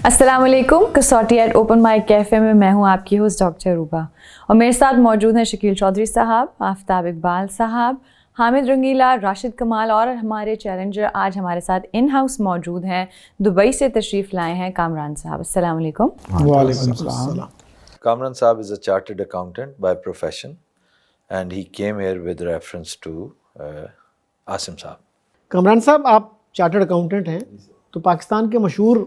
अस्सलाम वालेकुम। कसौटी एट ओपन माइक कैफ़े में मैं हूँ आपकी होस्ट डॉक्टर रूबा और मेरे साथ मौजूद हैं शकील चौधरी साहब, आफ्ताब इकबाल साहब, हामिद रंगीला, राशिद कमाल और हमारे चैलेंजर आज हमारे साथ इन हाउस मौजूद हैं। दुबई से तशरीफ़ लाए हैं कामरान साहब। अस्सलाम वालेकुम। वालेकुम अस्सलाम। Kamran Saab is a chartered accountant by profession and he came here with reference to Asim Saab. Kamran साहब, आप चार्टर्ड अकाउंटेंट हैं, तो पाकिस्तान के मशहूर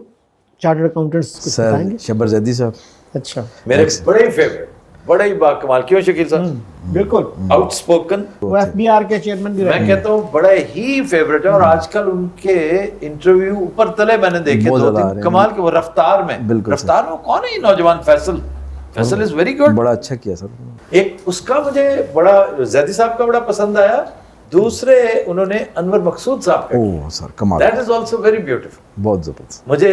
चार्टर्ड अकाउंटेंट्स कुछ बताएंगे? सर शब्बर जैदी साहब। अच्छा, मेरे बड़े ही फेवरेट, बड़ा ही बाकमाल। क्यों शकील साहब? बिल्कुल। आउटस्पोकन, वो एफबीआर के चेयरमैन भी रहे। मैं कहता हूँ बड़े ही फेवरेट है और आजकल उनके इंटरव्यू ऊपर तले मैंने देखे बहुत दो ज़्यादा आ तीन रहे हैं। कमाल के। वो रफ्तार में, बिल्कुल रफ्तार में कौन है ये नौजवान? Faisal is very good. बड़ा अच्छा किया सर। एक उसका मुझे बड़ा जैदी साहब का बड़ा पसंद आया। दूसरे उन्होंने अनवर मकसूद साहब का, ओह सर कमाल, that is also very beautiful. बहुत ज़बरदस्त। मुझे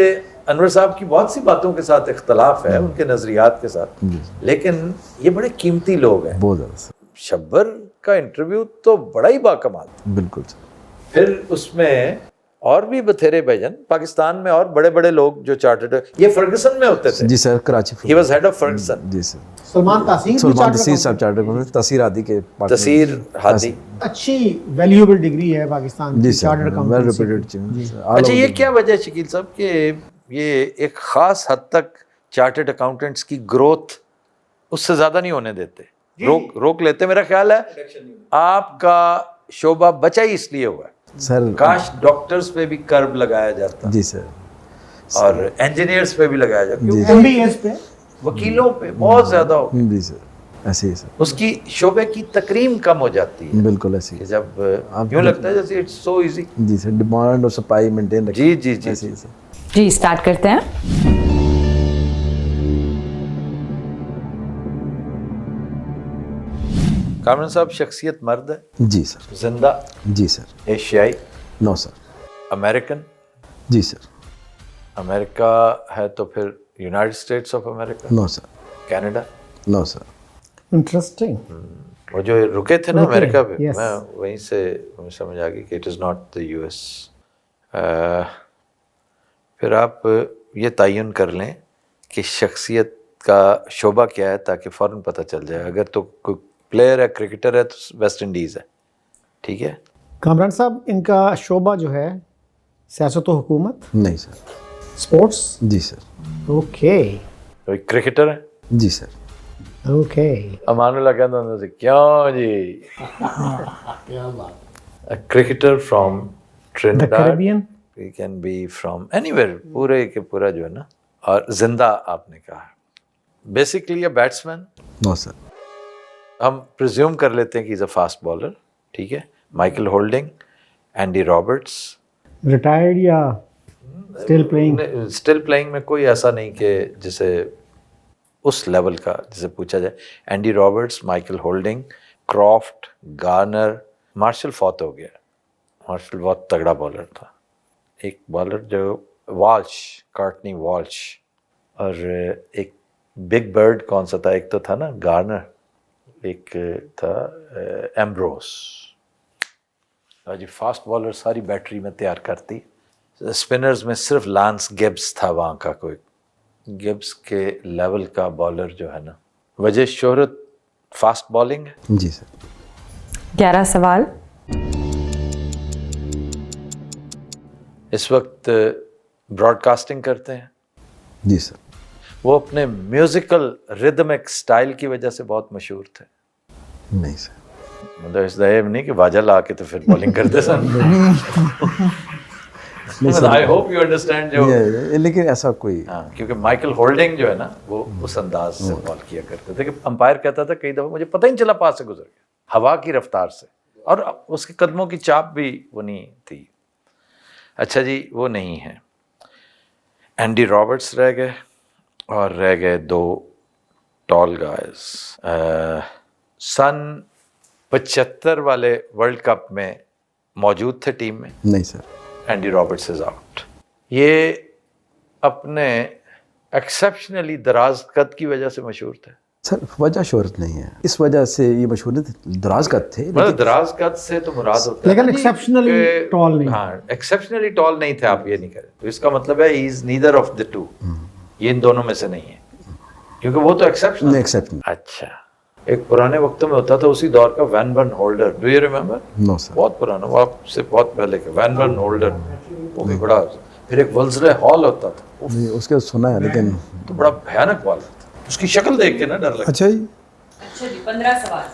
अनवर साहब की बहुत सी बातों के साथ इख्तलाफ है, उनके नजरियात के साथ, लेकिन ये बड़े कीमती लोग हैं। बहुत ज़्यादा सर। शब्बर का इंटरव्यू तो बड़ा ही बाकमाल। बिल्कुल सर। फिर उसमें और भी बथेरे भजन पाकिस्तान में और बड़े बड़े लोग जो चार्टर्ड, ये फर्गसन में होते थे। जी sir, Karachi. He was head of Ferguson. जी सर। सलमान तासीर भी सलमान चार्टर्ड तसीर साहब चार्टर्ड अकाउंटेंट, तसीर हादी के पार्टनर। तसीर हादी। अच्छी वैल्यूएबल डिग्री है पाकिस्तान जी की sir, chartered well accountant. Reputed. अच्छा, ये क्या वजह है शकील साहब कि ये एक खास हद तक चार्टर्ड अकाउंटेंट्स की ग्रोथ उससे ज्यादा नहीं होने देते, रोक लेते? मेरा ख्याल है आपका शोबा बचा ही इसलिए हुआ है। सर काश डॉक्टर्स पे भी कर्व लगाया जाता जी सर। और इंजीनियर्स पे भी लगाया जाता, जी एमबीएस पे, वकीलों पे बहुत ज्यादा हो। जी सर, ऐसे ही सर। उसकी शोबे की तकरीम कम हो जाती है बिल्कुल ऐसे कि ही। जब यूं लगता है जैसे इट्स सो इजी। जी सर, डिमांड और सप्लाई मेंटेन रखिए। जी जी जी ऐसे ही सर। जी स्टार्ट करते हैं। कामरान साहब शख्सियत मर्द है, जी सर। जिंदा, जी सर। एशियाई, नो सर। अमेरिकन। जी सर। अमेरिका है तो फिर United States of America, no sir. Canada. No sir. Interesting. वो जो रुके थे ना रुके, अमेरिका पे, yes. मैं वहीं से मुझे समझ आ गई कि it is not the US. फिर आप ये तयन कर लें कि शख्सियत का शोबा क्या है ताकि फ़ौरन पता चल जाए। अगर तो कोई प्लेयर है, क्रिकेटर है तो वेस्ट इंडीज़ है, ठीक है? कामरान साहब, इनका शोबा जो है सियासत व हुकूमत, नहीं सर। स्पोर्ट्स। जी सर। ओके कोई क्रिकेटर है? जी सर। ओके। अमानुल्लाह कहता हूँ से क्यों जी? क्या बात। A cricketer from the Trinidad, Caribbean. he can be from anywhere, पूरे के पूरा जो है ना। और जिंदा आपने कहा है, basically a batsman. No sir. हम प्रिज्यूम कर लेते हैं कि इज अ फास्ट बॉलर, ठीक है? Michael holding, Andy Roberts. Retired या स्टिल प्लेइंग? स्टिल प्लेइंग में कोई ऐसा नहीं कि जिसे उस लेवल का जिसे पूछा जाए। Andy Roberts, Michael Holding, Croft, Garner, Marshall फौत हो गया। मार्शल बहुत तगड़ा बॉलर था। एक बॉलर जो वॉल्श, कार्टनी वॉल्श, और एक बिग बर्ड कौन सा था? एक तो था ना गार्नर, एक था एम्ब्रोस। और जी फास्ट बॉलर सारी बैटरी में तैयार करती। स्पिनर्स में सिर्फ लांस गिब्स था वहाँ का, कोई गिब्स के लेवल का बॉलर जो है ना। वजह शोहरत फास्ट बॉलिंग है। जी सर। 11 सवाल। इस वक्त ब्रॉडकास्टिंग करते हैं। जी सर। वो अपने म्यूजिकल रिदमिक स्टाइल की वजह से बहुत मशहूर थे। नहीं सर। मतलब इस दहेब नहीं कि बाजा ला के तो फिर बॉलिंग करते सन। आई होप यू अंडरस्टैंड जो। लेकिन ऐसा कोई। हाँ, क्योंकि माइकल होल्डिंग जो है ना वो उस अंदाज से बॉल किया करते थे कि अंपायर कहता था कई दफ़ा मुझे पता ही नहीं चला पास से गुजर गया, हवा की रफ्तार से, और उसके कदमों की चाप भी वो नहीं थी। अच्छा जी, वो नहीं है। एंडी रॉबर्ट्स रह गए और रह गए दो टॉल गाइज। सन 75 वाले वर्ल्ड कप में मौजूद थे टीम में। नहीं sir. Andy Roberts is out. ये अपने एक्सेप्शनली दराज कद की वजह से मशहूर थे। सर वजह शोहरत नहीं है, इस वजह से ये मशहूर नहीं थे, दराज कद थे मतलब दराज कद से तो मुराद होता है लेकिन ना जी exceptionally कि- tall नहीं। हाँ एक्सेप्शनली टॉल नहीं थे, आप ये नहीं कह रहे, तो इसका मतलब है he is neither of the two, ये इन दोनों में से नहीं है, क्योंकि वो तो एक्सेप्शनल। एक्सेप्ट अच्छा, एक पुराने वक्तों में होता था उसी दौर का Vanburn Holder, do you remember? No sir, बहुत पुराना, वो आपसे बहुत पहले का वैन बर्न होल्डर, वो भी बड़ा, फिर एक वल्जरे हॉल होता था, उफ, नहीं उसके सुना है लेकिन तो बड़ा भयानक वाला था, उसकी शक्ल देख के ना डर लगता। अच्छा जी 15 सवाल।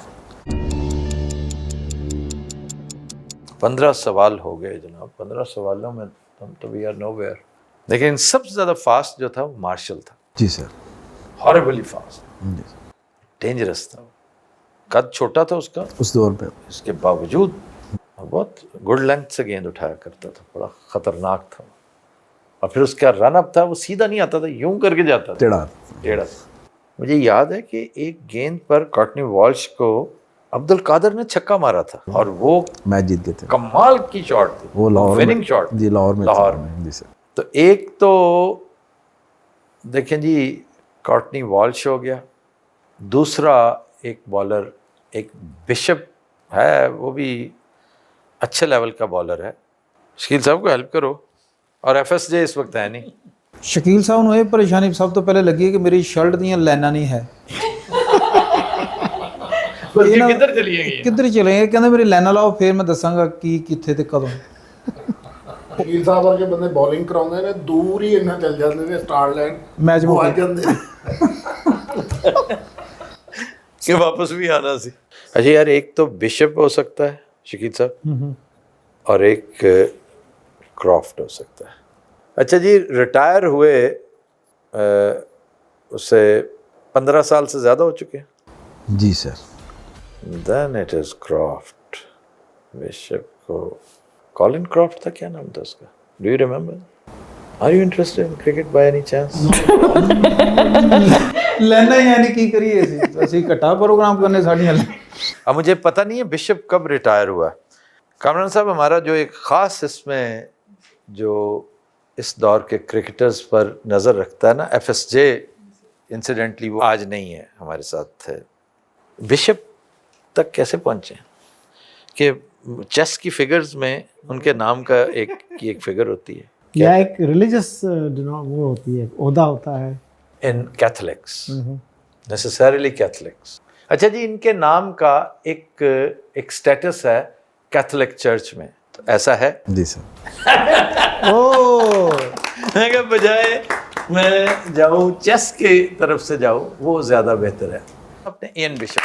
15 सवाल हो गए जनाब, 15 सवालों में हम तो वी आर नोवेयर। लेकिन सबसे ज्यादा फास्ट जो था वो मार्शल था, जी सर, हॉरिबली फास्ट, जी डेंजरस था, कद छोटा था उसका, उस दौर पे इसके बावजूद बहुत गुड लेंथ से गेंद उठाया करता था, बड़ा खतरनाक था। और फिर उसका रन अप था, वो सीधा नहीं आता था, यूं करके जाता था, टेढ़ा, टेढ़ा। मुझे याद है कि एक गेंद पर कॉर्टनी वॉल्श को अब्दुल कादर ने छक्का मारा था, और वो मैच जीत गए थे कमाल की शॉट थी, वो लाहौर विनिंग में, शॉट, जी लाहौर में लाहौर में, जी सर, तो एक तो देखें जी कॉर्टनी वॉल्श हो गया, दूसरा एक बॉलर एक बिशप है, वो भी अच्छे लेवल का बॉलर है, शकील साहब को हेल्प करो, और एफएसजे इस वक्त है नहीं। ਸ਼ਕੀਲ ਸਾਹਿਬ ਨੂੰ ਇਹ ਪਰੇਸ਼ਾਨੀ ਸਭ ਤੋਂ ਪਹਿਲੇ ਲੱਗੀ ਹੈ ਕਿ ਮੇਰੀ ਸ਼ਰਟ ਦੀਆਂ ਲਾਈਨਾਂ ਨਹੀਂ ਹੈ। बल्कि किधर चली गई है? ਕਿੱਧਰ ਚਲੇ ਗਏ? ਕਹਿੰਦੇ ਮੇਰੀ ਲਾਈਨਾਂ ਲਾਓ ਫਿਰ ਮੈਂ ਦੱਸਾਂਗਾ ਕੀ ਕਿੱਥੇ ਤੇ ਕਦੋਂ। ਵਕੀਲ ਸਾਹਿਬ ਵਰਗੇ ਬੰਦੇ ਬੋਲਿੰਗ ਕਰਾਉਂਦੇ ਨੇ, ਦੂਰ ਹੀ ਇੰਨਾ ਚੱਲ ਜਾਂਦੇ ਨੇ, ਸਟਾਰ ਲਾਈਨ ਮੈਚ ਮੁੱਕ ਵੱਜ ਜਾਂਦੇ ਨੇ। कि वापस भी आना सी। अच्छा यार, एक तो बिशप हो सकता है शकील साहब, और एक क्रॉफ्ट हो सकता है। अच्छा जी, रिटायर हुए उससे 15 साल से ज़्यादा हो चुके हैं। जी sir, then it is Croft. Bishop को कॉलिन क्रॉफ्ट था, क्या नाम था उसका? Do you remember? Are you interested in cricket by any chance? ਲੈਣਾ ਹੀ ਨਹੀਂ, ਕੀ ਕਰੀਏ ਅਸੀਂ ਘਟਾ ਪ੍ਰੋਗਰਾਮ ਕਰਨੇ ਸਾਡੀਆਂ। अब मुझे पता नहीं है बिशप कब रिटायर हुआ। कामरान साहब, हमारा जो एक ख़ास इसमें जो इस दौर के क्रिकेटर्स पर नज़र रखता है ना, एफएसजे इंसिडेंटली वो आज नहीं है हमारे साथ है। बिशप तक कैसे पहुँचे कि चेस की फिगर्स में उनके नाम का एक फिगर होती है या एक रिलीजियस वो होती है, ओहदा होता है इन कैथलिक्स, नेसेसरीली कैथलिक्स। अच्छा जी, इनके नाम का एक स्टेटस है कैथोलिक चर्च में, तो ऐसा है? जी सर, मैं कहा बजाय मैं जाऊँ चेस की तरफ से जाऊँ, वो ज़्यादा बेहतर है। अपने इयन बिशप,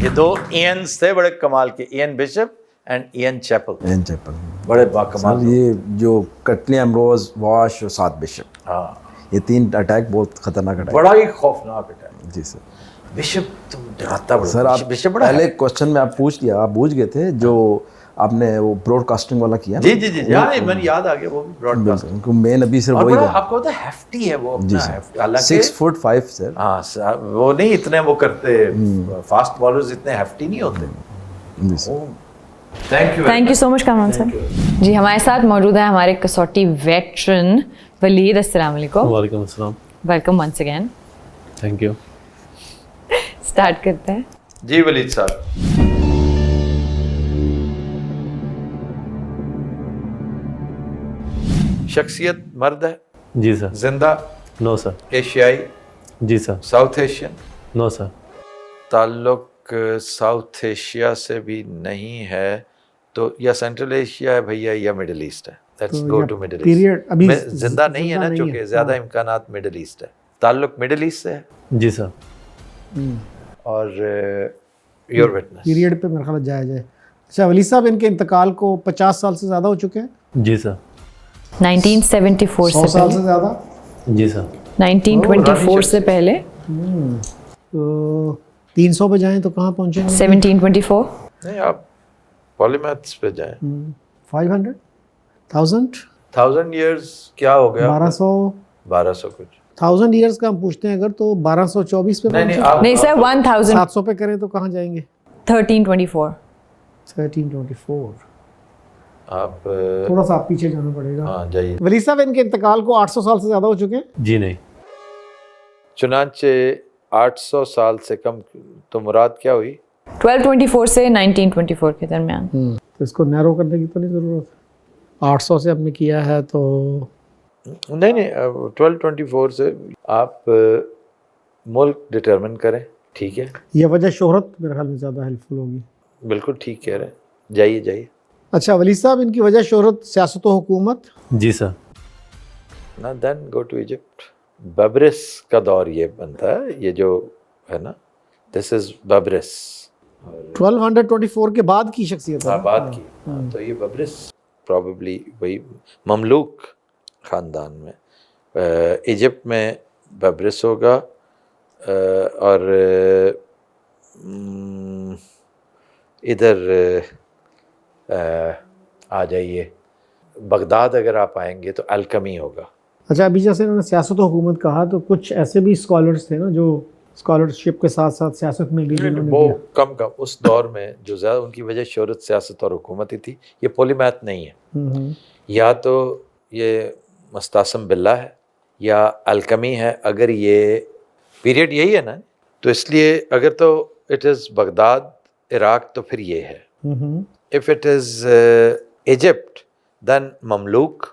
ये दो इयन्स थे बड़े कमाल के, Ian Bishop and Ian Chappell, an Chappell. बड़े बाकमाल। सर ये जो कटली एम्ब्रोज वॉश और सात बिशप, हाँ, ये तीन अटैक बहुत खतरनाक अटैक। बड़ा ही खौफनाक अटैक। जी सर, बिशप तो डराता बड़ा। सर आप बिशप बड़ा पहले क्वेश्चन में आप पूछ लिया, आप बूझ गए थे जो आपने वो ब्रॉडकास्टिंग वाला किया। जी जी जी, यार मैंने याद आ गया, वो भी ब्रॉडकास्ट। उनको मेन अभी सिर्फ और वही बड़ा था। आपको पता है hefty है वो जी अपना, सर, hefty। हालांकि 6 फुट 5 सर। हाँ वो नहीं इतने वो करते, फास्ट बॉलर्स इतने hefty नहीं होते। जी sir, thank you so much Kamran sir. जी, हमारे साथ मौजूद है हमारे कसौटी वेटरन वलीद। अस्सलाम वालेकुम। वालेकुम अस्सलाम। Welcome once again. Thank you. Start करते हैं। जी वलीद साहब, शख्सियत मर्द है, जी सर। जिंदा, नो सर। एशियाई, जी sir. South Asian, no sir. ताल्लुक साउथ एशिया से भी नहीं है, तो या सेंट्रल एशिया है भैया या मिडिल ईस्ट है। लेट्स तो गो या टू मिडिल period ईस्ट। अभी जिंदा नहीं है ना, नहीं चूंकि है, ज्यादा हाँ। इम्कानात मिडिल ईस्ट है। ताल्लुक मिडिल ईस्ट से है, जी सर। और योर विटनेस। पीरियड पे मेरे ख्याल जाया जाए। अच्छा वली साहब, इनके इंतकाल को 50 साल से ज़्यादा हो चुके हैं? जी सर। 1974 100 से साल से पहले, ज़्यादा? जी सर। 1924 से पहले, तो 300 पे जाएं तो कहाँ पहुँचेंगे? 1724, नहीं, आप पॉलीमैथ्स पे जाएं। 500, 1000, 1000 years क्या हो गया? 1200 कुछ। 1000 ईयर्स का हम पूछते हैं अगर, तो 1224 पे नहीं नहीं, पहुंचे। आप नहीं सर, 1000, 700 पे करें तो कहाँ जाएंगे? 1324। 1324। آپ थोड़ा सा आप पीछे जाना पड़ेगा. ہاں جائیے. वली साहब, इनके इंतकाल को 800 साल से ज़्यादा हो चुके हैं. जी नहीं. चुनाचे 800 साल से कम तो मुराद क्या हुई? 1224 से 1924 के दरमियान. तो इसको नैरो करने की तो नहीं ज़रूरत. 800 से आपने किया है तो نہیں نہیں 1224 سے آپ ملک ڈٹرمن کریں. ٹھیک ہے, یہ وجہ شہرت میرے خیال میں زیادہ ہیلپفل ہوگی. بالکل ٹھیک کہہ رہے ہیں. جائیے جائیے. اچھا ولی صاحب, ان کی وجہ شہرت سیاست و حکومت. जी सर. نا دین گو ٹو ایجپٹ. ببرس کا دور یہ بنتا ہے, یہ جو ہے نا, دس از ببرس. 1224 کے بعد کی شخصیت ہے. بات کی تو یہ ببرس پرابیبلی وہی مملوک خاندان میں ایجپٹ میں ببرس ہوگا. اور ادھر آ جائیے بغداد, اگر آپ آئیں گے تو الکمی ہوگا. اچھا, ابھی جیسے انہوں نے سیاست و حکومت کہا تو کچھ ایسے بھی اسکالرس تھے نا جو اسکالرشپ کے ساتھ ساتھ سیاست میں بھی جنہوں نے وہ کیا. کم اس دور میں جو زیادہ ان کی وجہ شہرت سیاست اور حکومت ہی تھی. یہ پولیمیتھ نہیں ہے, یا تو یہ مستعصم باللہ ہے یا الکمی ہے. اگر یہ پیریڈ یہی ہے نا, تو اس لیے اگر تو اٹ از بغداد عراق تو پھر یہ ہے. اف اٹ از ایجپٹ دین مملوک,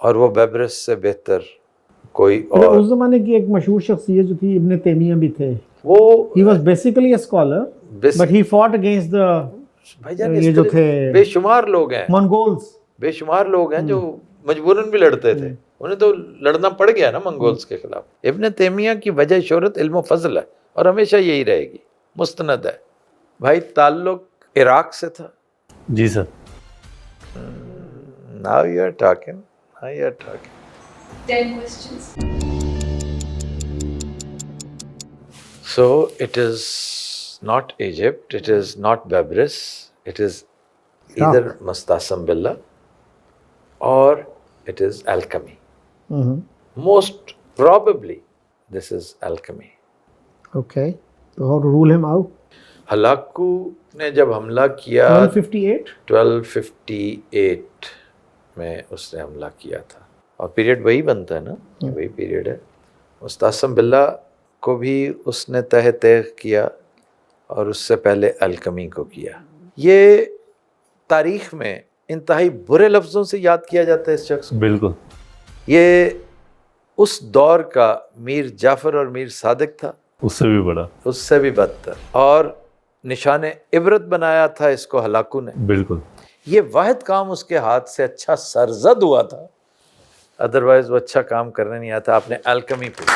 اور وہ بیبرس سے بہتر کوئی اور. اس زمانے کی ایک مشہور شخصیت جو تھی ابن تیمیہ بھی تھے. وہ he was basically a scholar but he fought against the بھائی جان یہ جو تھے بے شمار لوگ ہیں, منگولز. بے شمار لوگ ہیں جو مجبوراً بھی لڑتے تھے. انہیں تو لڑنا پڑ گیا نا منگولز کے خلاف. ابن تیمیہ کی وجہ شہرت علم و فضل ہے, اور ہمیشہ یہی رہے گی, مستند ہے. بھائی تعلق عراق سے تھا. जी sir. Now you are talking. Now you are talking. 10 questions. So it is not Egypt, it is not Babris, it is either Mustasam Billah or it is alchemy. Most probably this is alchemy. Okay, so how to rule him out? Hulagu نے جب حملہ کیا 1258 میں اس نے حملہ کیا تھا, اور پیریڈ وہی بنتا ہے نا, وہی پیریڈ ہے. مستعصم باللہ کو بھی اس نے تہ تیغ کیا, اور اس سے پہلے الکمی کو کیا. یہ تاریخ میں انتہائی برے لفظوں سے یاد کیا جاتا ہے اس شخص کو. बिल्कुल. یہ اس دور کا میر جعفر اور میر صادق تھا, उससे भी बड़ा. اس سے بھی بدتر, اور نشان عبرت بنایا تھا اس کو ہلاکو نے. बिल्कुल. یہ واحد کام اس کے ہاتھ سے اچھا سرزد ہوا تھا, ادروائز وہ اچھا کام کرنے نہیں آتا. آپ نے الکمی پوچھا.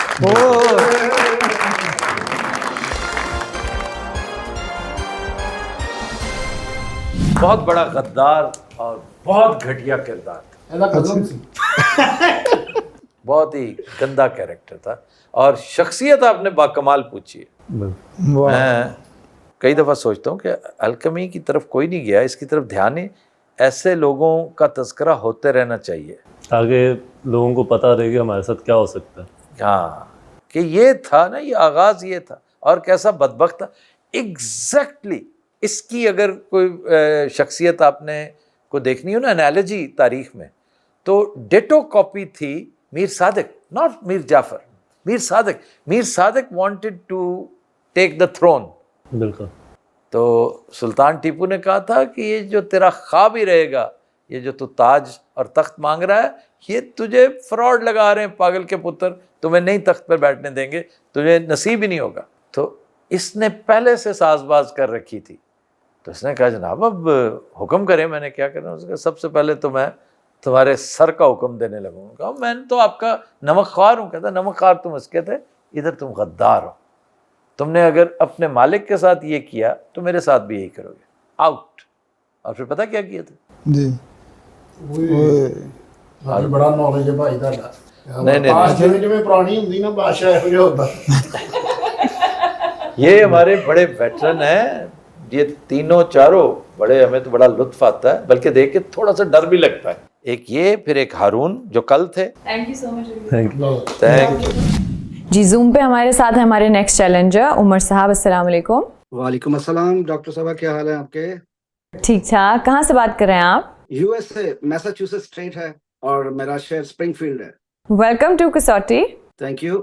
بہت بڑا غدار اور بہت گھٹیا کردار تھا, ایسا قدم سی. بہت ہی گندا کیریکٹر تھا, اور شخصیت آپ نے باکمال پوچھی ہے. میں کئی دفعہ سوچتا ہوں کہ الکمی کی طرف کوئی نہیں گیا, اس کی طرف دھیان ہی, ایسے لوگوں کا تذکرہ ہوتے رہنا چاہیے آگے لوگوں کو پتہ رہے گا ہمارے ساتھ کیا ہو سکتا ہے. ہاں, کہ یہ تھا نا, یہ آغاز یہ تھا, اور کیسا بدبخت تھا. ایگزیکٹلی اس کی اگر کوئی شخصیت آپ نے کو دیکھنی ہو نا انالوجی تاریخ میں, تو ڈیٹو کاپی تھی Mir Sadiq, not Mir Jafar, Mir Sadiq. Mir Sadiq wanted to take the throne. بالکل. تو سلطان ٹیپو نے کہا تھا کہ یہ جو تیرا خواب ہی رہے گا, یہ جو تو تاج اور تخت مانگ رہا ہے, یہ تجھے فراڈ لگا رہے ہیں پاگل کے پتر, تمہیں نہیں تخت پر بیٹھنے دیں گے, تجھے نصیب ہی نہیں ہوگا. تو اس نے پہلے سے ساز باز کر رکھی تھی. تو اس نے کہا جناب اب حکم کریں, میں نے کیا کرنا. اس نے کہا سب سے پہلے تو میں تمہارے سر کا حکم دینے لگوں. کہا میں تو آپ کا نمک خوار ہوں. کہتا نمک خوار تم اس کے تھے, ادھر تم غدار ہو. تم نے اگر اپنے مالک کے ساتھ یہ کیا تو میرے ساتھ بھی یہی کرو گے, آؤٹ. اور پھر پتہ کیا کیا تھا جی بڑا نالج ہے بھائی تہاڈا. نہیں جویں پرانی ہوندی نا بادشاہ ਇਹੋ ਜਿਹਾ ਹੁੰਦਾ. یہ ہمارے بڑے ویٹرن ہیں, یہ تینوں چاروں بڑے, ہمیں تو بڑا لطف آتا ہے, بلکہ دیکھ کے تھوڑا سا ڈر بھی لگتا ہے. ایک یہ, پھر ایک ہارون جو کل تھے. Thank you so much. Thank you. Thank you. جی زوم پہ ہمارے ساتھ ہیں ہمارے نیکسٹ چیلنجر عمر صاحب. السلام علیکم. وعلیکم السلام ڈاکٹر صاحبہ, کیا حال ہے آپ کے؟ ٹھیک ٹھاک. کہاں سے بات کر رہے ہیں آپ؟ USA मैसाचुसेट्स स्टेट है और मेरा शहर स्प्रिंगफील्ड है. Welcome to Kasauti. Thank you.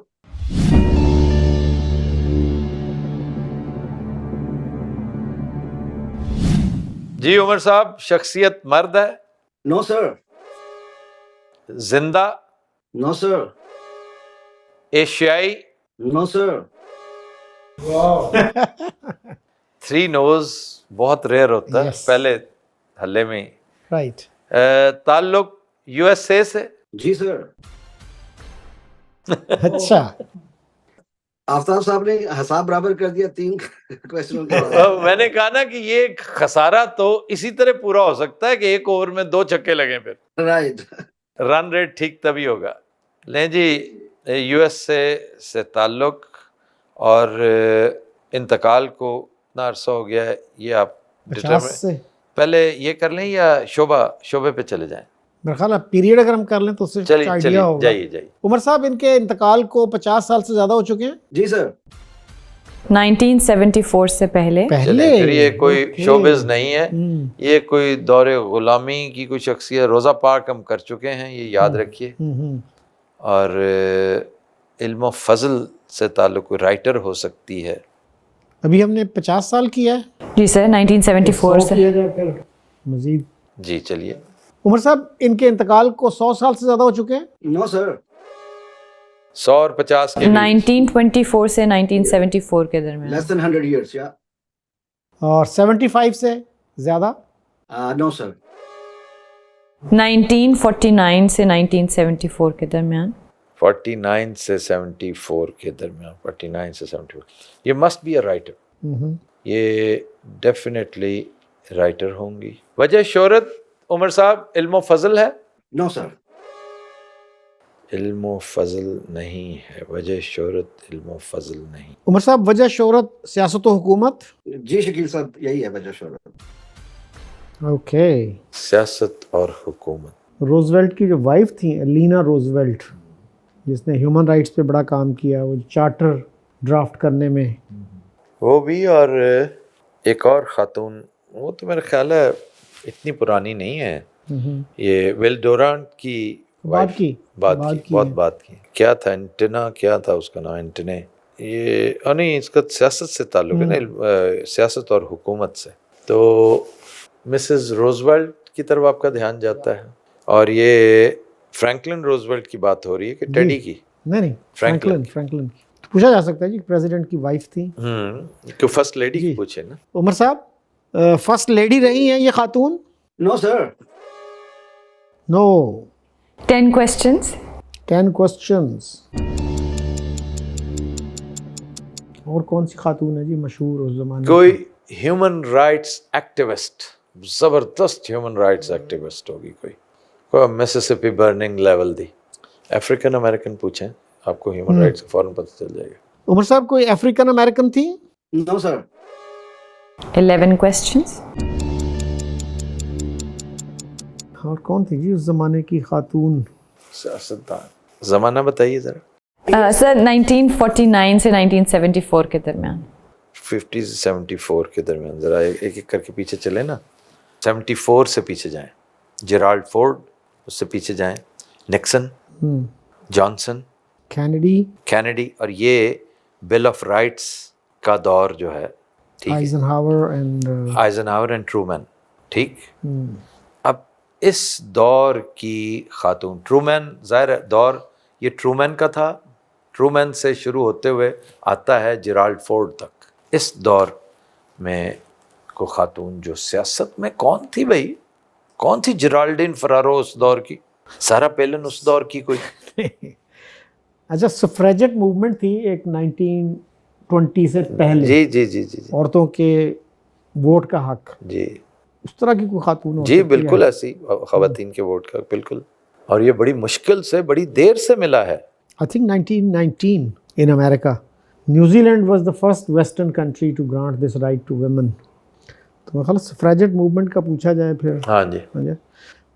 जी उमर साहब, शख्सियत मर्द है? No sir. जिंदा? No sir. एशियाई? No sir. थ्री नोज बहुत रेयर होता है, Yes. पहले हल्ले में ही. राइट. ताल्लुक यूएसए से? जी सर. अच्छा. आफ्ताब साहब ने हिसाब बराबर कर दिया 3 क्वेश्चनों के बाद. मैंने कहा ना कि ये खसारा तो इसी तरह पूरा हो सकता है कि एक ओवर में 2 छक्के लगे, फिर राइट. रन रेट ठीक तभी होगा. लें जी, यूएसए से ताल्लुक और इंतकाल को इतना अरसा हो गया है, ये आप 50 से पहले ये कर लें या शोबे पे चले जाएं? मेरा ख्याल है पीरियड अगर हम कर लें तो उससे चलिए आइडिया चलिए, होगा. जाइए. उमर साहब, इनके इंतकाल को 50 साल से ज़्यादा हो चुके हैं. जी सर. 1974 से पहले. पहले फिर ये कोई ओके. शोबिज नहीं है, हम्म, ये कोई दौरे गुलामी की कोई शख्सियत. रोज़ा पाक हम कर चुके हैं, ये याद रखिए. हम्म. और इल्म फजल से ताल्लुक कोई राइटर हो सकती है. अभी हमने 50 साल किया है. जी सर, 1974 100 से. किया जाए फिर मजीद. जी चलिए. उमर साहब, इनके इंतकाल को 100 साल से ज़्यादा हो चुके हैं. No sir. 100 और 50 के बीच. 1924 से 1974 के दरमियान. Less than 100 years. या. और 75 से ज़्यादा. No sir. 1949 से 1974 के दरमियान. 49 से 74 के दरमियान. 49 से 74. ये मस्ट बी अ राइटर. हम्म. ये डेफिनेटली राइटर होंगी. वजह शोहरत उमर साहब इल्म फजल है? No sir. इल्म फजल नहीं है. वजह शोहरत इल्म फजल नहीं. उमर साहब, वजह शोहरत सियासत व हुकूमत. जी शकील साहब, यही है वजह शोहरत. ओके. सियासत और हुकूमत. रोजवेल्ट की जो वाइफ थी एलिना रोजवेल्ट, जिसने ह्यूमन राइट्स पे बड़ा काम किया, वो चार्टर ड्राफ्ट करने में. वो भी, और एक और खातून, वो तो मेरा ख्याल है इतनी पुरानी नहीं है. ये विल डोरांट की बात wife. की. बात बात की, की बहुत है. बात की. क्या था, एंटेना, क्या था उसका नाम, एंटने. ये नहीं, इसका सियासत से ताल्लुक है ना, सियासत और हुकूमत से. तो मिसेस रोजवेल्ट की तरफ आपका ध्यान जाता है. और ये फ्रैंकलिन रोजवेल्ट की बात हो रही है कि टेडी की? नहीं, फ्रैंकलिन फ्रैंकलिन की. तो पूछा जा सकता है जी, प्रेसिडेंट की वाइफ थी. क्यों फर्स्ट लेडी जी. की पूछे ना. उमर साहब, फर्स्ट लेडी रही हैं ये खातून. No sir. No. 10 questions. 10 questions. और कौन सी खातून है जी मशहूर उस जमाने कोई ह्यूमन राइट्स एक्टिविस्ट, जबरदस्त ह्यूमन राइट्स एक्टिविस्ट होगी कोई मिसिसिपी बर्निंग लेवल दी. अफ्रीकन अमेरिकन पूछें, आपको ह्यूमन राइट्स का फौरन पता चल जाएगा. उमर साहब, कोई अफ्रीकन अमेरिकन थी. No sir. 11 questions. और कौन थी जी उस जमाने की खातून. सियासतदान. जमाना बताइए जरा. सर 1949 से 1974 के दरमियान. 50 से 74 के दरमियान. जरा एक एक करके पीछे चले ना. 74 से पीछे जाएं. जेराल्ड फोर्ड, उससे पीछे जाएं. Nixon, Johnson, Kennedy. और ये बिल ऑफ राइट्स का दौर जो है, ठीक है, आइजनहावर एंड ट्रूमैन. ठीक. अब इस दौर की खातून, ट्रूमैन, ज़ाहिर दौर ये ट्रूमैन का था. ट्रूमैन से शुरू होते हुए आता है जेराल्ड फोर्ड तक. इस दौर में को खातून जो सियासत में कौन थी भाई, कौन थी जेराल्डिन फरारो उस दौर की, सारा पेलन उस दौर की कोई. अच्छा, सफ्रेजेट मूवमेंट थी एक 1920 से पहले. जी जी जी जी, जी. औरतों के वोट का हक. जी. उस तरह की कोई खातून हो जी सकती बिल्कुल है. ऐसी ख़वातीन के वोट का, बिल्कुल. और ये बड़ी मुश्किल से, बड़ी देर से मिला है. I think 1919 in America. New Zealand was the first Western country to grant this right to women. तो मैं ख्याल सफ्रेजेट मूवमेंट का पूछा जाए फिर. हाँ जी. हाँ जी.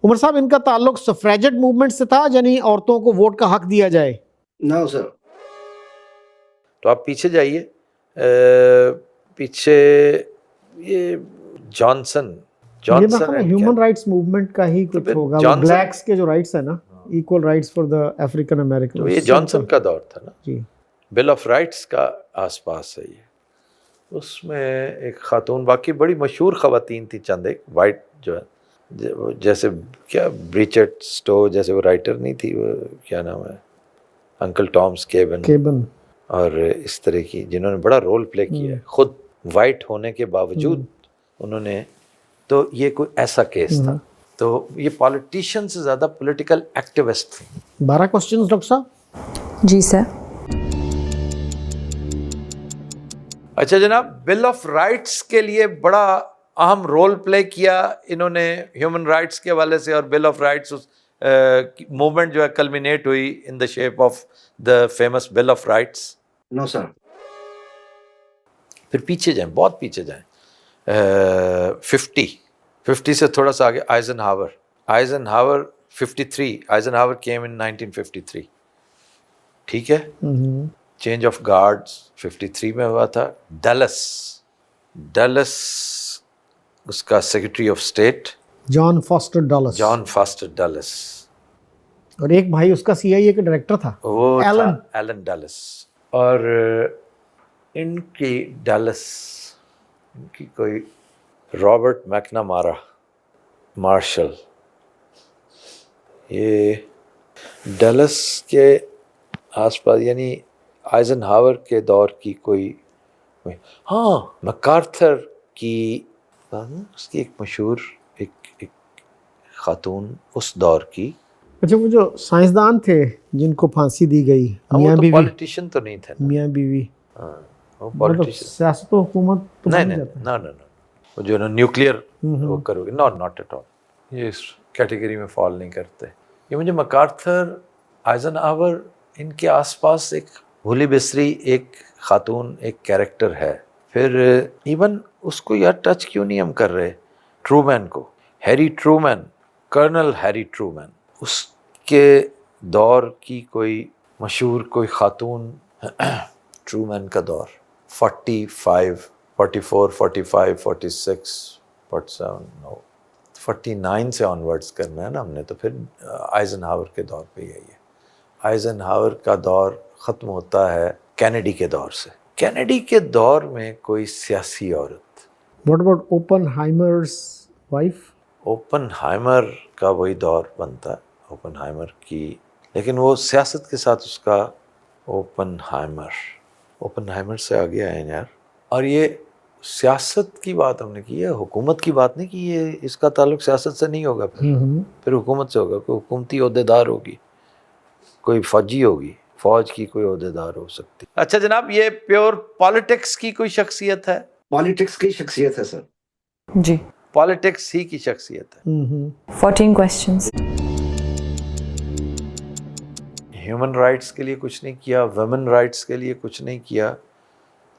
उमर साहब, इनका ताल्लुक सफ्रेजेट मूवमेंट से था, यानी औरतों को वोट का हक दिया जाए. No sir. तो आप पीछे जाइए. पीछे ये Johnson and human rights movement का ही कुछ फिर होगा, वो जॉनसन- ब्लैक्स के जो राइट्स है ना, equal rights for the African American, तो ये जॉनसन का दौर था ना, जी। बिल ऑफ राइट्स का आसपास है ये। उसमें एक खातून, बाकी बड़ी मशहूर ख़वातीन थी चंद, एक वाइट जो है, जैसे क्या ब्रिचेट स्टो जैसे वो राइटर नहीं थी, वो क्या नाम है, अंकल टॉम्स केबन और इस तरह की, जिन्होंने बड़ा रोल प्ले किया है, खुद वाइट होने के बावजूद उन्होंने, तो ये कोई ऐसा केस था। तो ये पॉलिटिशियन से ज़्यादा पॉलिटिकल एक्टिविस्ट थे। 12 क्वेश्चंस डॉक्टर साहब। जी सर। अच्छा जनाब, बिल ऑफ राइट्स के लिए बड़ा अहम रोल प्ले किया इन्होंने ह्यूमन राइट्स के हवाले से, और बिल ऑफ राइट्स मूवमेंट जो है कल्मिनेट हुई in the shape of the famous bill of rights. No sir. फिर पीछे जाएं, बहुत पीछे जाएं, 50 से थोड़ा सा आगे, आइजनहावर 53, आइजनहावर केम इन 1953, ठीक है। चेंज ऑफ गार्ड्स 53 में हुआ था। डलस उसका secretary of state John foster Dallas, और एक भाई उसका CIA का डायरेक्टर था, वो एलन डलस। और इनकी कोई रॉबर्ट मैकनामारा मार्शल, ये डलस के आसपास, यानी आइजनहावर के दौर की कोई, हाँ मैकार्थर की, उसकी एक मशहूर एक खातून उस दौर की। अच्छा, वो जो साइंसदान थे जिनको फांसी दी गई, मियाँ बीवी, पॉलिटिशियन तो नहीं थे ना, मियाँ बीवी, वो मतलब पॉलिटिशियन, सियासत और हुकूमत तो नहीं बन नहीं जाता है। no, वो जो ना न्यूक्लियर वो करोगे, नॉट एट ऑल, ये इस कैटेगरी में फॉल नहीं करते। ये मुझे मैकार्थर, आइजनहावर, इनके आसपास एक भूली बिसरी एक खातून, एक कैरेक्टर है। फिर इवन उसको यार टच क्यों नहीं हम कर रहे, ट्रूमैन को, Harry Truman, Colonel Harry Truman, उसके दौर की कोई मशहूर कोई खातून, ट्रूमैन का दौर, 45, 44, 45, 46, 47, नो 49 से ऑनवर्ड्स करना है ना हमने, तो फिर आइजनहावर के दौर पे यही है। आइजनहावर का दौर ख़त्म होता है कैनेडी के दौर से। कैनेडी के दौर में कोई सियासी औरत, What about ओपनहाइमर्स वाइफ? ओपनहाइमर का वही दौर बनता है, ओपनहाइमर की, लेकिन वो सियासत के साथ उसका ओपनहाइमर से आगे आए यार। और ये सियासत की बात हमने की है, हुकूमत की बात नहीं की, ये इसका ताल्लुक सियासत से नहीं होगा, फिर हुकूमत से होगा। कोई हुकूमती ओहदेदार होगी, कोई फौजी होगी, फौज की कोई ओहदेदार हो सकती। अच्छा जनाब, ये प्योर पॉलिटिक्स की कोई शख्सियत है? पॉलिटिक्स की शख्सियत है सर। जी। पॉलिटिक्स ही की शख्सियत है। 14 क्वेश्चंस। ह्यूमन राइट्स के लिए कुछ नहीं किया, वुमेन राइट्स के लिए कुछ नहीं किया,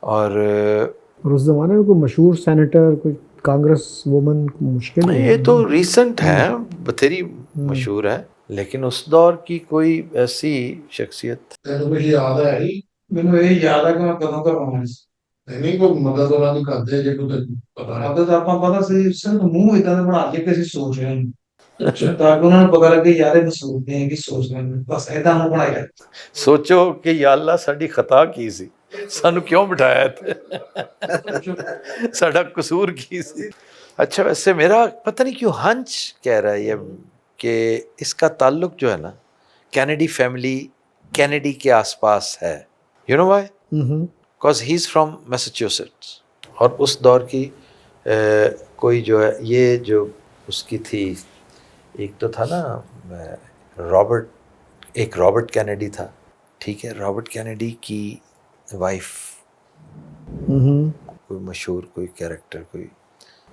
और उस ज़माने में कोई मशहूर सेनेटर, कोई कांग्रेस वुमन मुश्किल है। ये तो रीसेंट है, बथेरी मशहूर है, लेकिन उस दौर की कोई ऐसी शख्सियत। ਤੈਨੂੰ ਕੁਝ ਯਾਦ ਹੈ ਹੀ? ਮੈਨੂੰ ਇਹ ਯਾਦ ਆ ਕਿ ਮੈਂ ਕਦੋਂ ਕਰਵਾਉਣਾ ਸੀ। ਨਹੀਂ ਕੋਈ ਮਦਦ ਉਹਨਾਂ ਦੀ ਕਰਦੇ ਜੇ ਕੋਈ ਪਤਾ ਹੈ। ਮਦਦ ਆਪਾਂ ਪਤਾ ਸੀ, ਸਿਰਫ ਮੂੰਹ ਇਦਾਂ ਦਾ ਬਣਾ ਕੇ ਕਿ ਅਸੀਂ ਸੋਚ ਰਹੇ ਹਾਂ, ਤਾਂ ਕਿ ਉਹਨਾਂ ਨੂੰ ਪਤਾ ਲੱਗੇ ਯਾਰ ਇਹ ਸੋਚਦੇ हैं कि सोच रहे हैं, बस ਇਦਾਂ ਨੂੰ ਬਣਾਇਆ। ਸੋਚੋ ਕਿ ਯਾ ਅੱਲਾ ਸਾਡੀ ਖਤਾ ਕੀ ਸੀ, ਸਾਨੂੰ ਕਿਉਂ ਬਿਠਾਇਆ ਇੱਥੇ, ਸਾਡਾ ਕਸੂਰ ਕੀ ਸੀ। अच्छा वैसे मेरा पता नहीं क्यों हंच कह रहा है ये कि इसका ताल्लुक जो है ना कैनेडी फैमिली, कैनेडी के आसपास है। You know why? Because he is from Massachusetts, और उस दौर की कोई जो है, ये जो उसकी थी, एक तो था ना रॉबर्ट कैनेडी था, ठीक है, रॉबर्ट कैनेडी की वाइफ, कोई मशहूर कोई कैरेक्टर, कोई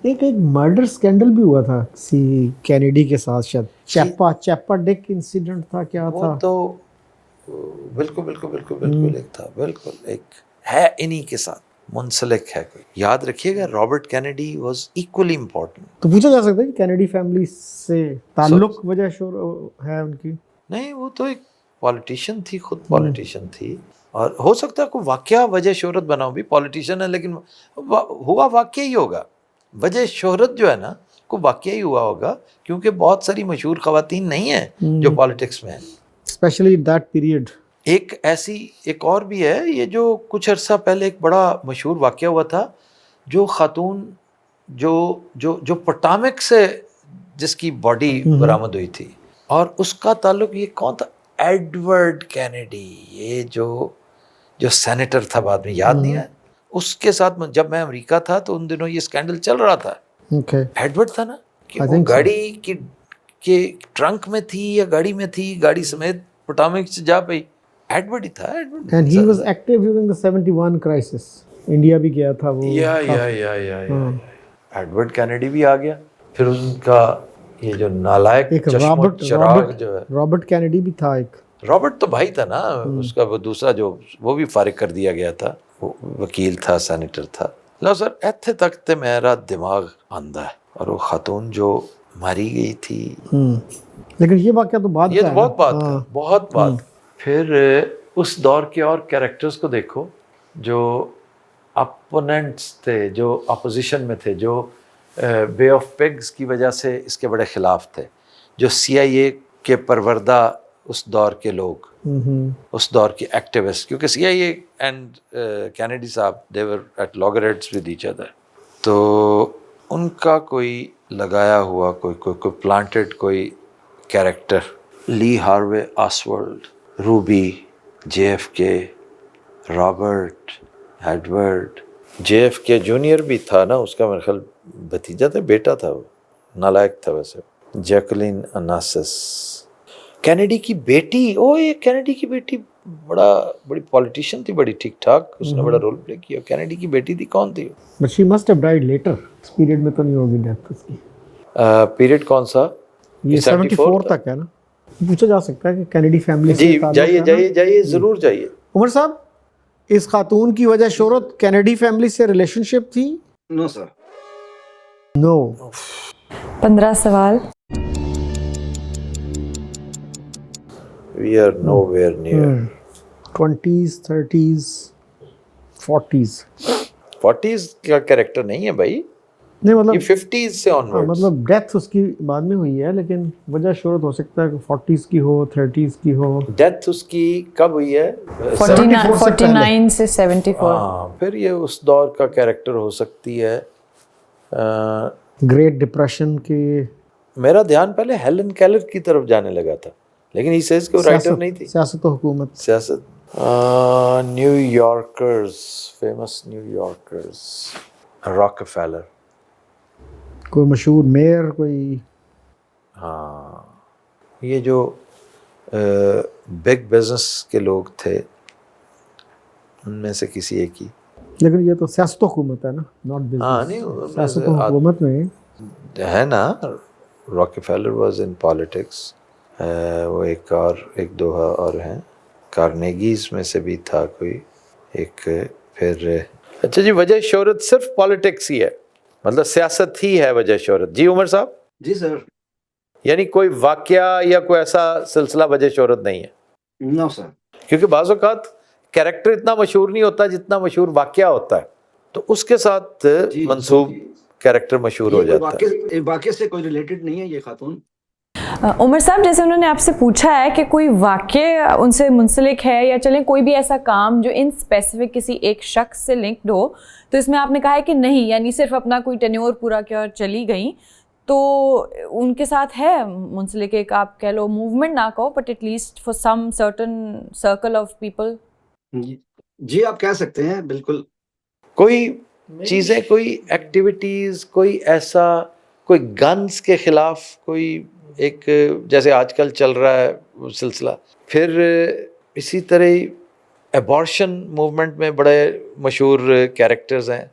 एक मर्डर स्कैंडल भी हुआ था किसी कैनेडी के साथ, शायद चैप्पा डिक इंसिडेंट था, क्या वो था? तो बिल्कुल एक था, बिल्कुल एक है, इन्हीं के साथ मुंसलिक है कोई। याद रखिएगा, Robert Kennedy was equally important. तो पूछा जा सकता है कि कैनेडी फैमिली से ताल्लुक वजह शोर है उनकी? नहीं, वो तो एक पॉलिटिशियन थी, खुद पॉलिटिशियन थी, और हो सकता है कोई वाकया वजह शोहरत बनाओ, भी पॉलिटिशियन है, लेकिन हुआ वाकया ही होगा। वजह शोहरत जो है ना, کو واقعہ ہی ہوا ہوگا, کیونکہ بہت ساری مشہور خواتین نہیں ہیں جو پالیٹکس میں ہیں. Especially in that period. ایک اور بھی ہے, یہ جو کچھ عرصہ پہلے ایک بڑا مشہور واقعہ ہوا تھا, جو خاتون جو پٹامک سے جس کی باڈی برآمد ہوئی تھی, اور اس کا تعلق یہ کون تھا, ایڈورڈ کینیڈی, یہ جو سینیٹر تھا, بعد میں یاد نہیں ہے, اس کے ساتھ جب میں امریکہ تھا تو ان دنوں یہ اسکینڈل چل رہا تھا. ایڈورڈ تھا نا, کہ وہ گاڑی کے ٹرنک میں تھی یا گاڑی میں تھی, گاڑی سمیت پٹامک سے جا پئی, ایڈورڈ ہی تھا. And he was active during the 71 crisis, India بھی گیا تھا وہ. یا ایڈورڈ کینیڈی بھی آ گیا. پھر ان کا یہ جو نالائق چراغ جو ہے, رابرٹ کینیڈی بھی تھا. ایک رابرٹ تو بھائی تھا نا اس کا, وہ دوسرا جو وہ بھی فارغ کر دیا گیا تھا, وہ وکیل تھا, سینیٹر تھا. لو سر, ایتھے تک تے میرا دماغ آندہ ہے. اور وہ خاتون جو ماری گئی تھی, لیکن یہ واقعہ تو بعد, یہ تو بہت بات ہے, بہت بات. پھر اس دور کے اور کیریکٹرز کو دیکھو جو اپوننٹس تھے, جو اپوزیشن میں تھے, جو بے آف پیگز کی وجہ سے اس کے بڑے خلاف تھے, جو CIA کے پروردہ اس دور کے لوگ, اس دور کے ایکٹیوسٹ, کیونکہ CIA اینڈ کینیڈی صاحب they were at loggerheads with each other. تو ان کا کوئی لگایا ہوا کوئی پلانٹڈ کوئی character, Lee Harvey Oswald, Ruby, JFK, Robert, Edward. JFK junior بھی تھا نا, اس کا میرے خیال بھتیجا تھا, بیٹا تھا, وہ نالائق تھا ویسے. جیکولین اناسس, کینیڈی کی بیٹی, یہ کینیڈی کی بیٹی بڑی پولیٹیشین تھی, بڑی ٹھیک ٹھاک, اس نے بڑا رول پلے کیا. کینیڈی کی بیٹی تھی, کون تھی؟ But she must have died later. اس پیریڈ میں تو نہیں ہوگی ڈیتھ اس کی. پیریڈ کون سا؟ یہ 74 تک ہے نا. پوچھا جا سکتا ہے کہ کینیڈی فیملی سے جی جائیے ضرور جائیے. عمر صاحب, اس خاتون کی وجہ شہرت کینیڈی فیملی سے ریلیشن شپ تھی؟ نو سر. نو. 15 سوال. We are nowhere near. 20s, 30s, 40s. 40s کا کریکٹر نہیں ہے بھائی, نہیں مطلب یہ 50s سے onwards. مطلب ڈیتھ اس کی بعد میں ہوئی ہے, لیکن وجہ شہرت ہو سکتا ہے کہ 40s کی ہو, 30s کی ہو. ڈیتھ اس کی کب ہوئی ہے؟ 49 سے 74. ہاں, پھر یہ اس دور کا کیریکٹر ہو سکتی ہے. گریٹ ڈپریشن کے. میرا دھیان پہلے ہیلن کیلر کی طرف جانے لگا تھا, لیکن ہی سیز کہ وہ رائٹر نہیں تھی. سیاست و حکومت. سیاست. New yorkers, famous new yorkers. Rockefeller, کوئی مشہور میئر, کوئی. ہاں, یہ جو بگ بزنس کے لوگ تھے ان میں سے کسی ایک ہی. لیکن یہ تو سیاست و حکومت ہے نا, ناٹ بزنس. ہاں نہیں, سیاست و حکومت میں ہے نا. Rockefeller was in politics. وہ ایک دو اور ہیں, کارنیگیز میں سے بھی تھا کوئی ایک. پھر اچھا جی, وجہ شہرت صرف پالیٹکس ہی ہے, مطلب سیاست ہی ہے وجہ شہرت. جی عمر صاحب. جی سر. یعنی کوئی واقعہ یا کوئی ایسا سلسلہ وجہ شہرت نہیں ہے؟ نو سر. کیونکہ بعض اوقات کیریکٹر اتنا مشہور نہیں ہوتا جتنا مشہور واقعہ ہوتا ہے, تو اس کے ساتھ منسوب کیریکٹر مشہور ہو جاتا ہے. واقعے سے کوئی ریلیٹڈ نہیں ہے یہ خاتون. عمر صاحب, جیسے انہوں نے آپ سے پوچھا ہے کہ کوئی واقع ان سے منسلک ہے, یا چلیں کوئی بھی ایسا کام جو ان اسپیسیفک کسی ایک شخص سے لنکڈ ہو, تو اس میں آپ نے کہا ہے کہ نہیں, یعنی صرف اپنا کوئی ٹینیور پورا کیا اور چلی گئیں, تو ان کے ساتھ ہے منسلک ایک, آپ کہہ لو موومنٹ نہ کہو, but at least for some certain circle of people. جی آپ کہہ سکتے ہیں بالکل. کوئی چیزیں, کوئی ایکٹیویٹیز, کوئی ایسا, کوئی گنز کے خلاف کوئی ایک, جیسے آج کل چل رہا ہے سلسلہ. پھر اسی طرح ایبارشن موومنٹ میں بڑے مشہور کیریکٹرز ہیں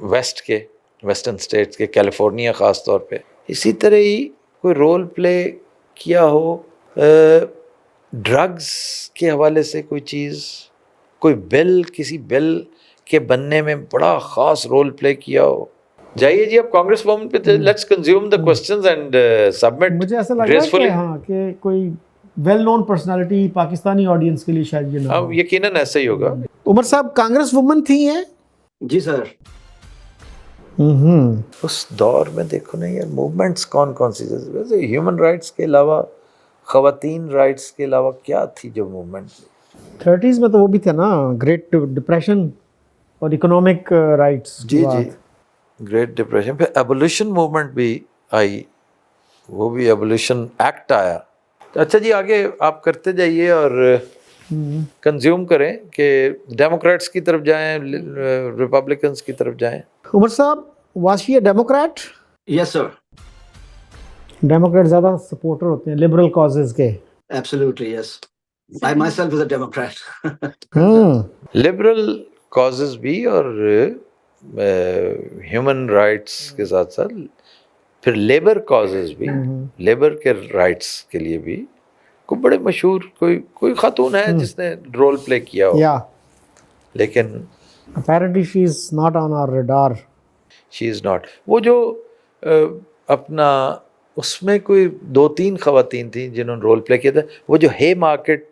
ویسٹ کے, ویسٹرن اسٹیٹس کے, کیلیفورنیا خاص طور پہ. اسی طرح ہی کوئی رول پلے کیا ہو ڈرگز کے حوالے سے, کوئی چیز, کوئی بل, کسی بل کے بننے میں بڑا خاص رول پلے کیا ہو. جائیے جی آپ کانگریس وومن پہ, let's consume the questions and submit. مجھے ایسا لگ رہا ہے کہ ہاں, کہ کوئی well known personality Pakistani audience کے لیے شاید یہ نہ ہو. یقیناً ایسا ہی ہوگا. عمر صاحب کانگریس وومن تھی ہیں؟ جی سر. उस दौर में देखो ना यार मूवमेंट्स कौन कौन सी, वैसे ह्यूमन राइट्स के अलावा ख़वातीन राइट्स के अलावा क्या थी जो मूवमेंट? 30s में तो वो भी थे ना, ग्रेट डिप्रेशन और इकोनॉमिक राइट्स। जी जी, ग्रेट डिप्रेशन, फिर एबोल्यूशन मूवमेंट भी आई, वो भी एबोल्यूशन एक्ट आया। अच्छा जी, आगे आप करते जाइए और कंज्यूम करें कि डेमोक्रेट्स की तरफ जाएं, रिपब्लिकन्स की तरफ जाएं। उमर साहब, was she a Democrat? Yes, sir. Democrat ज़्यादा सपोर्टर होते हैं लिबरल कॉजेज के। Absolutely, yes. I myself is a Democrat. Liberal causes भी और ह्यूमन राइट्स के साथ साथ फिर लेबर कॉजेज भी, लेबर के राइट्स के लिए भी कोई बड़े मशहूर कोई खातून है जिसने रोल प्ले किया हो, या लेकिन apparently she is not on our radar. She is not. वो जो अपना उसमें कोई 2-3 खवातीन थी जिन्होंने रोल प्ले किया था, वो जो हे मार्केट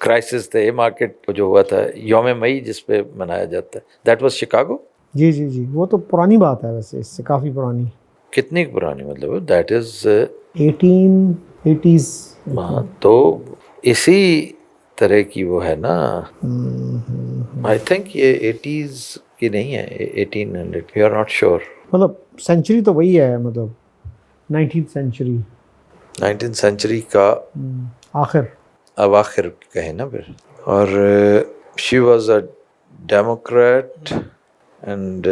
क्राइसिस थे, हे मार्केट जो हुआ था यौम मई जिस पे मनाया जाता है, दैट वाज शिकागो। जी जी जी, वो तो पुरानी बात है, वैसे इससे काफ़ी पुरानी। कितनी पुरानी, मतलब दैट इज़ 1880s। हाँ, तो इसी तरह की वो है ना, आई थिंक ये 80s की नहीं है, 1800, वी आर नॉट श्योर। मतलब सेंचुरी तो वही है, मतलब 19th सेंचुरी, 19th सेंचुरी का आखिर, अवाखिर कहें ना फिर। और she was a Democrat and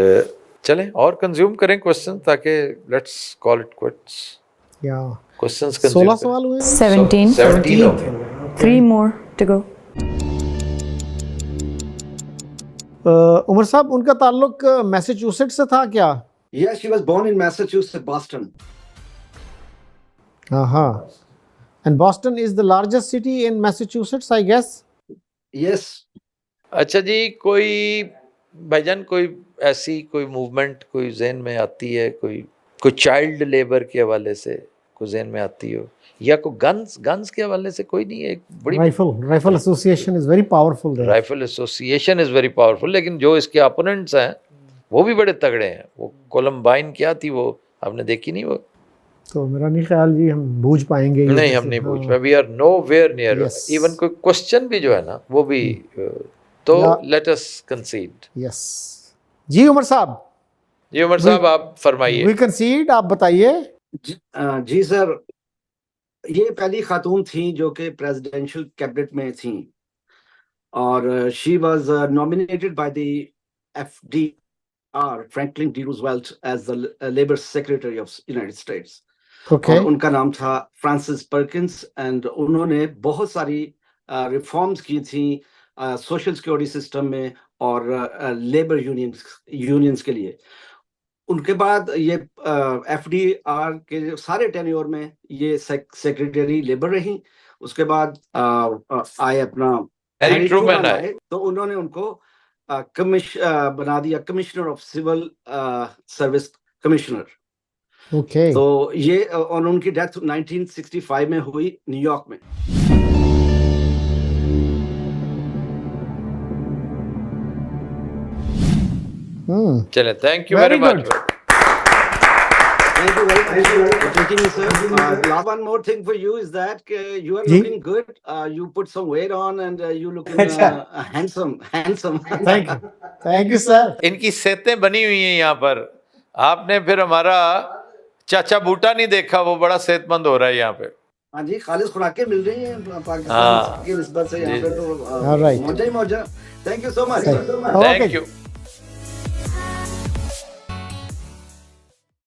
चलें और कंज्यूम करें क्वेश्चन, ताकि लेट्स कॉल इट क्विट्स। या क्वेश्चंस 16 सवाल हुए। 17 17 हो गए। 3 more to go. उमर साहब, उनका ताल्लुक मैसेच्यूसेट्स से था क्या? Yes, she was born in Massachusetts, Boston. And Boston is the largest city in Massachusetts, I guess. Yes. अच्छा जी, कोई भाईजान कोई ऐसी कोई मूवमेंट कोई जहन में आती है, कोई चाइल्ड लेबर के हवाले से कोई जहन में आती हो, या कोई गन्स के हवाले से? कोई नहीं है, एक बड़ी rifle association is very powerful there. Rifle association is very powerful, लेकिन जो इसके अपोनेंट्स हैं वो भी बड़े तगड़े हैं। वो कोलम्बाइन क्या थी, वो आपने देखी नहीं? वो तो मेरा नहीं ख्याल जी हम बूझ पाएंगे। नहीं, हम नहीं बूझ पाए, we are nowhere near. Even कोई क्वेश्चन भी जो है ना वो भी, तो लेट अस कंसीड। यस जी उमर साहब। जी उमर साहब, आप फरमाइए। वी कंसीड, आप बताइए। जी सर, ये पहली खातून थी जो कि प्रेसिडेंशियल कैबिनेट में थी, और she was nominated by the FDR, Franklin D Roosevelt, as the labour secretary of United States. Okay. और उनका नाम था फ्रांसिस पर्किंस, एंड उन्होंने बहुत सारी रिफॉर्म्स की थी सोशल सिक्योरिटी सिस्टम में और लेबर यूनियंस के लिए। उनके बाद ये FDR के सारे टेन्योर में ये सेक्रेटरी लेबर रही। उसके बाद आए अपना हैरी ट्रूमैन आए, तो उन्होंने उनको बना दिया commissioner of civil service commissioner. Okay. तो ये, और उनकी डेथ 1965 में हुई न्यूयॉर्क में। चले, thank you very much. Thank you very much for taking me, sir. One more thing for you is that you are looking good. You put some weight on and you looking handsome. Thank you sir. इनकी सेहतें बनी हुई हैं यहाँ पर। आपने फिर हमारा चाचा बूटा नहीं देखा, वो बड़ा सेहतमंद हो रहा है यहाँ पे। हाँ जी, खालिस खुराकें मिल रही हैं पाकिस्तान की निस्बत से यहाँ पे, तो मौजा ही मौजा। Thank you so much. Thank you.